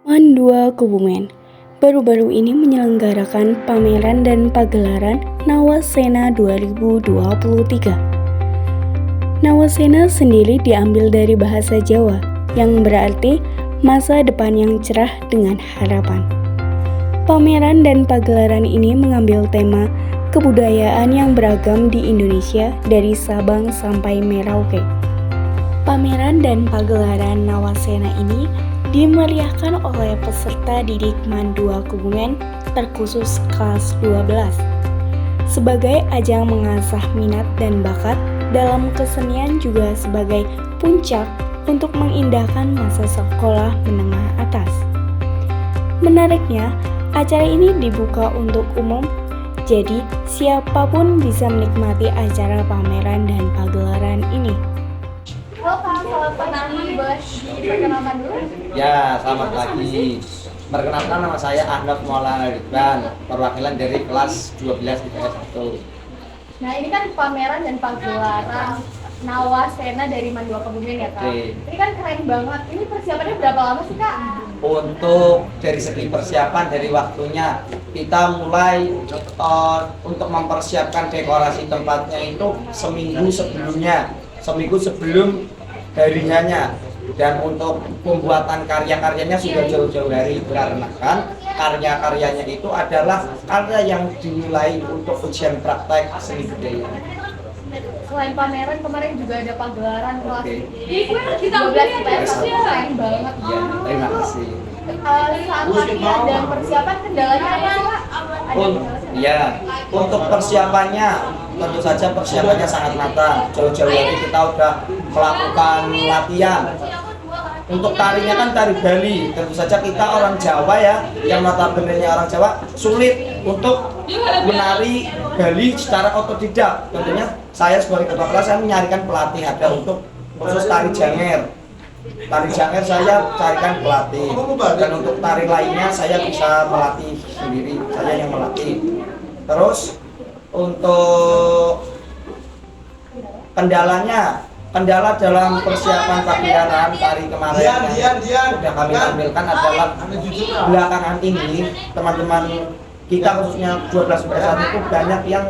MAN2 Kebumen baru-baru ini menyelenggarakan pameran dan pagelaran Nawasena 2023. Nawasena sendiri diambil dari bahasa Jawa yang berarti masa depan yang cerah dengan harapan. Pameran dan pagelaran ini mengambil tema kebudayaan yang beragam di Indonesia dari Sabang sampai Merauke. Pameran dan pagelaran Nawasena ini dimeriahkan oleh peserta didik MAN2 Kebumen terkhusus kelas 12 sebagai ajang mengasah minat dan bakat dalam kesenian, juga sebagai puncak untuk mengindahkan masa sekolah menengah atas. Menariknya, acara ini dibuka untuk umum, jadi siapapun bisa menikmati acara pameran dan pagelaran ini. Halo Kak, selamat pagi. Boleh diperkenalkan dulu? Ya, selamat pagi. Perkenalkan, nama saya Ahnaf Maulana Ridwan, perwakilan dari kelas 12 IPS 1. Nah, ini kan pameran dan pagelaran Nawasena dari MAN2 Kebumen ya Kak? Oke. Ini kan keren banget. Ini persiapannya berapa lama sih Kak? Untuk dari segi persiapan dari waktunya, kita mulai untuk mempersiapkan dekorasi tempatnya itu seminggu sebelum harinya, dan untuk pembuatan karya-karyanya sudah jauh-jauh hari, karena kan karya-karyanya itu adalah karya yang dinilai untuk ujian praktek seni budaya. Selain pameran, kemarin juga ada pagelaran kelas Oke. 12 IPS 1. Keren banget. Ya, terima kasih. Saat latihan dan persiapan kendalanya apa sih Kak? Ya, untuk persiapannya tentu saja persiapannya sangat matang. Jauh-jauh hari kita udah melakukan latihan. Untuk tarinya kan tari Bali, tentu saja kita orang Jawa ya, yang notabene-nya orang Jawa sulit untuk menari Bali secara otodidak. Tentunya saya sebagai ketua kelas, saya menyarikan pelatih ada untuk khusus tari Janger. Tari Janger saya carikan pelatih, dan untuk tari lainnya saya bisa melatih sendiri, saya yang melatih. Terus untuk kendala dalam persiapan pagelaran tari kemarin yang sudah kami tampilkan adalah belakangan ini teman-teman kita khususnya 12 IPS 1 itu banyak yang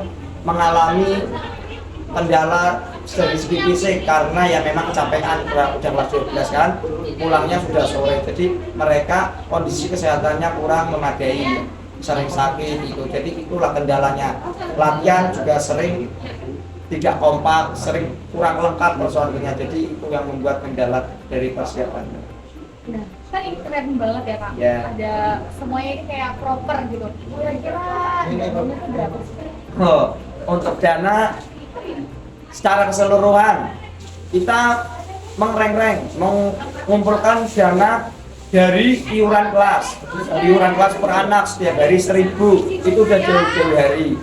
mengalami kendala dari segi fisik, karena ya memang kecapean, udah kelas 12 kan, pulangnya sudah sore, jadi mereka kondisi kesehatannya kurang memadai, sering sakit itu, jadi itulah kendalanya. Latihan juga sering tidak kompak, sering kurang lengkap personilnya, jadi itu yang membuat kendala dari persiapannya. Nah, kan ini keren banget ya Kak? Ya. Ada semuanya ini kayak proper gitu. Kira-kira dananya itu berapa sih? Untuk dana secara keseluruhan kita mengumpulkan dana dari iuran kelas per anak setiap hari 1.000, itu udah jauh-jauh hari.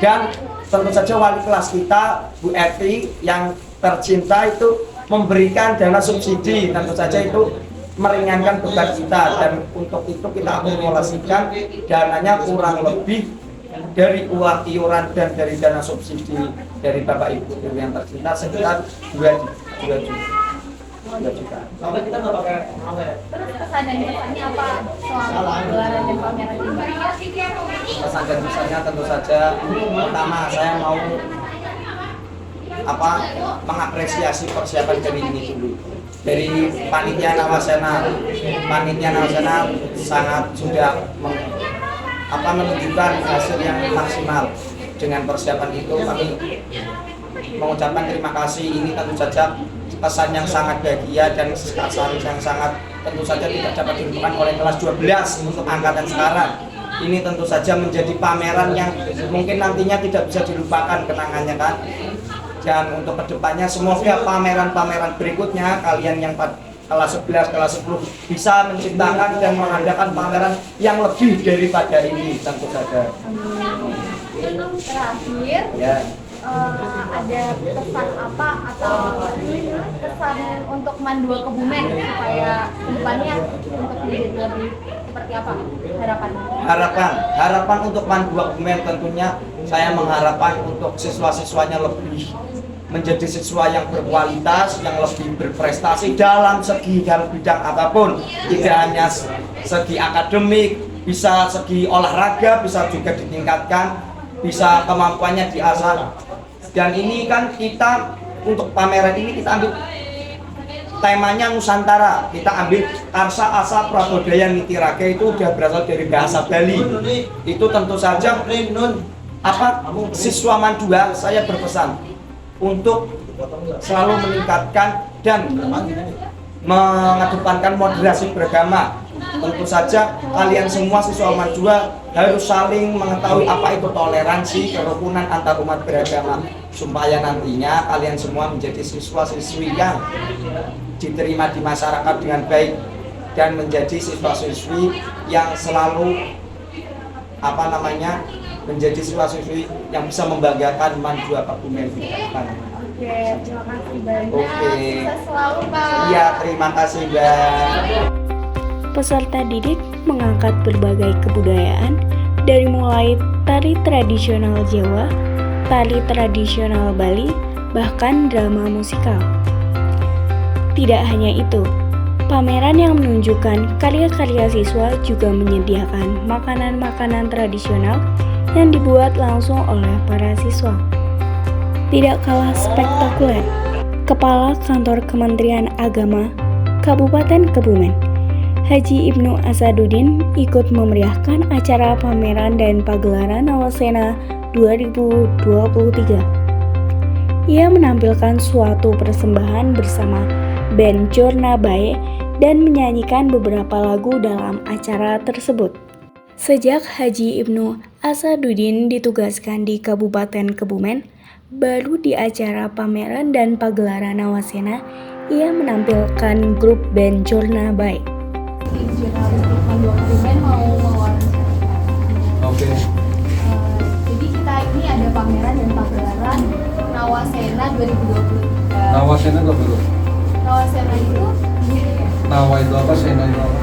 Dan tentu saja wali kelas kita Bu Eti yang tercinta itu memberikan dana subsidi, tentu saja itu meringankan beban kita, dan untuk itu kita akumulasikan dananya kurang lebih dari uang iuran dan dari dana subsidi dari Bapak Ibu yang tercinta sekitar 2 juta. Terus pesan dan pesannya apa selama pagelaran dan pameran ini? Pesan dan pesannya tentu saja, pertama saya mau mengapresiasi persiapan dari ini dulu, dari panitia Nawasena sangat sudah menunjukkan hasil yang maksimal. Dengan persiapan itu kami mengucapkan terima kasih. Ini tentu saja kesan yang sangat bahagia dan kesan yang sangat tentu saja tidak dapat dilupakan oleh kelas 12 untuk angkatan sekarang. Ini tentu saja menjadi pameran yang mungkin nantinya tidak bisa dilupakan kenangannya kan. Dan untuk kedepannya semoga pameran-pameran berikutnya kalian yang kelas 11, kelas 10 bisa menciptakan dan mengadakan pameran yang lebih daripada ini tentu saja. Terakhir, Ya. ada pesan apa atau pesan untuk MAN2 Kebumen supaya kedepannya untuk menjadi lebih seperti apa Harapan untuk MAN2 Kebumen, tentunya saya mengharapkan untuk siswa-siswanya lebih menjadi siswa yang berkualitas, yang lebih berprestasi dalam segi dalam bidang apapun, tidak hanya segi akademik, bisa segi olahraga, bisa juga ditingkatkan, bisa kemampuannya diasah. Dan ini kan kita untuk pameran ini kita ambil temanya Nusantara, kita ambil Karsa Asa Prabodaya Nitirake, itu udah berasal dari bahasa Bali. Itu tentu saja siswa Mandua saya berpesan untuk selalu meningkatkan dan mengedepankan moderasi beragama. Tentu saja kalian semua siswa Mandua harus saling mengetahui apa itu toleransi, kerukunan antar umat beragama, supaya nantinya kalian semua menjadi siswa-siswi yang diterima di masyarakat dengan baik dan menjadi siswa-siswi yang selalu menjadi siswa-siswi yang bisa membanggakan Mandua Kebumen di depan. Oke, terima kasih banyak. Oke. Sukses selalu, Pak. Iya, terima kasih, Mbak. Peserta didik mengangkat berbagai kebudayaan dari mulai tari tradisional Jawa, tari tradisional Bali, bahkan drama musikal. Tidak hanya itu, pameran yang menunjukkan karya-karya siswa juga menyediakan makanan-makanan tradisional yang dibuat langsung oleh para siswa. Tidak kalah spektakuler, Kepala Kantor Kementerian Agama Kabupaten Kebumen, Haji Ibnu Asaduddin, ikut memeriahkan acara pameran dan pagelaran Nawasena 2023. Ia menampilkan suatu persembahan bersama band Jorna Bae dan menyanyikan beberapa lagu dalam acara tersebut. Sejak Haji Ibnu Asaduddin ditugaskan di Kabupaten Kebumen, baru di acara pameran dan pagelaran Nawasena, ia menampilkan grup band Jorna Bae. Jurnalistik Mandua Kebumen mau mewawancarai. Oke. Jadi kita ini ada pameran dan pagelaran Nawasena 2023. Nawasena itu apa dulu? Nawasena itu Nawa itu apa? Sena itu apa?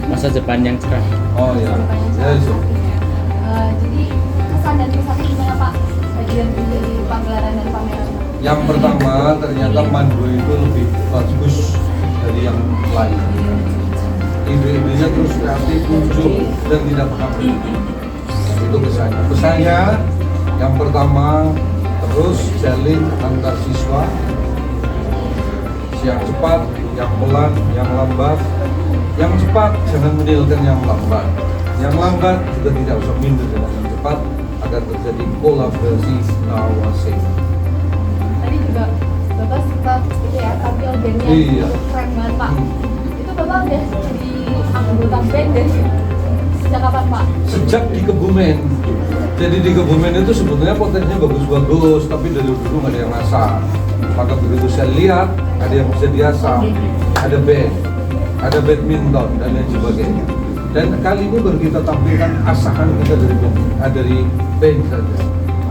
Masa depan yang cerah. Oh ya. Ya itu. Jadi kesan dan kesannya gimana Pak? Bagian dari pagelaran dan pameran. Yang pertama ternyata Mandua itu lebih bagus dari yang lain. Ide-idenya terus kreatif muncul dan tidak pernah berhenti. Itu kesannya. Kesannya yang pertama terus jalin antar siswa, yang cepat, yang pelan, yang lambat. Yang cepat jangan menilaikan yang lambat. Yang lambat juga tidak usah minder dengan yang cepat, agar terjadi kolaborasi Nawasena. Tadi juga Bapak sempat itu ya tampil bandnya. Iya. Keren banget Pak. Itu Bapak udah jadi anggota band dari sejak kapan Pak? Sejak di Kebumen. Jadi di Kebumen itu sebetulnya potensinya bagus-bagus, tapi dari dulu nggak ada yang ngasah. Maka begitu saya lihat ada yang bisa diasah, ada band, ada badminton dan lain sebagainya. Dan kali ini baru kita tampilkan asahan kita dari band saja.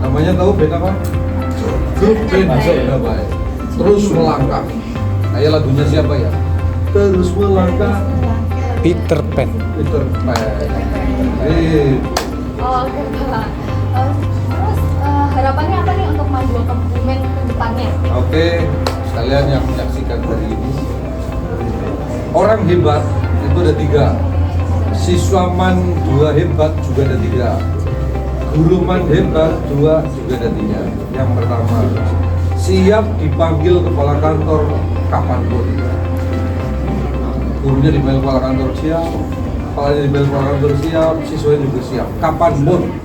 Namanya tahu band apa? Grup band Jorna Bae. Terus melangkah. Kayak lagunya siapa ya? Terus melangkah. Peter Pan. Peter Pan. Oh, oke Pak. Terus harapannya apa nih untuk Mandua Kebumen ke depannya? Oke, sekalian yang menyaksikan hari ini, orang hebat itu ada 3. Siswa Mandua hebat juga ada 3. Guru Man hebat 2 juga ada 3. Yang pertama, siap dipanggil kepala kantor kapanpun. Gurunya dipanggil kepala kantor siap, kepalanya dipanggil kepala kantor siap, siswanya juga siap, kapanpun.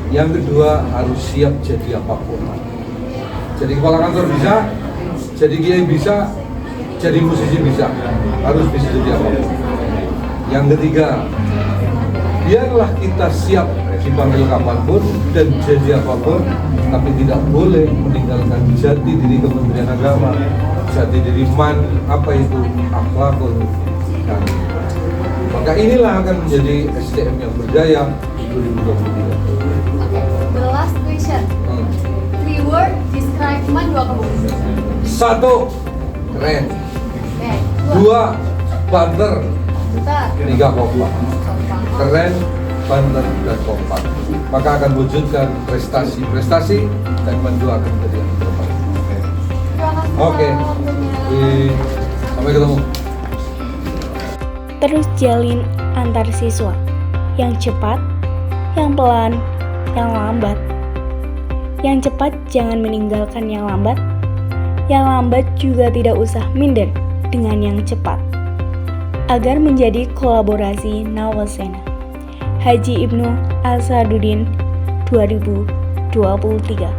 Yang kedua, harus siap jadi apapun. Jadi kepala kantor bisa, jadi kiai bisa, jadi musisi bisa, harus bisa jadi apapun. Yang ketiga, biarlah kita siap dipanggil kapanpun dan jadi apapun, tapi tidak boleh meninggalkan jati diri Kementerian Agama, jati diri man, apa itu akhlakul karim. Maka inilah akan menjadi SDM yang berdaya di 2023. Oke, the last question. 3 word describe Mandua Kebumen. 1, keren. Oke, 2, banter. Bentar. 3, kompak. Keren, banter, dan kompak, maka akan wujudkan prestasi-prestasi dan Mandu akan menjadi yang terbaik. Oke. Sampai ketemu. Terus jalin antar siswa, yang cepat, yang pelan, yang lambat. Yang cepat jangan meninggalkan yang lambat juga tidak usah minder dengan yang cepat, agar menjadi kolaborasi Nawasena. Haji Ibnu Asaduddin 2023.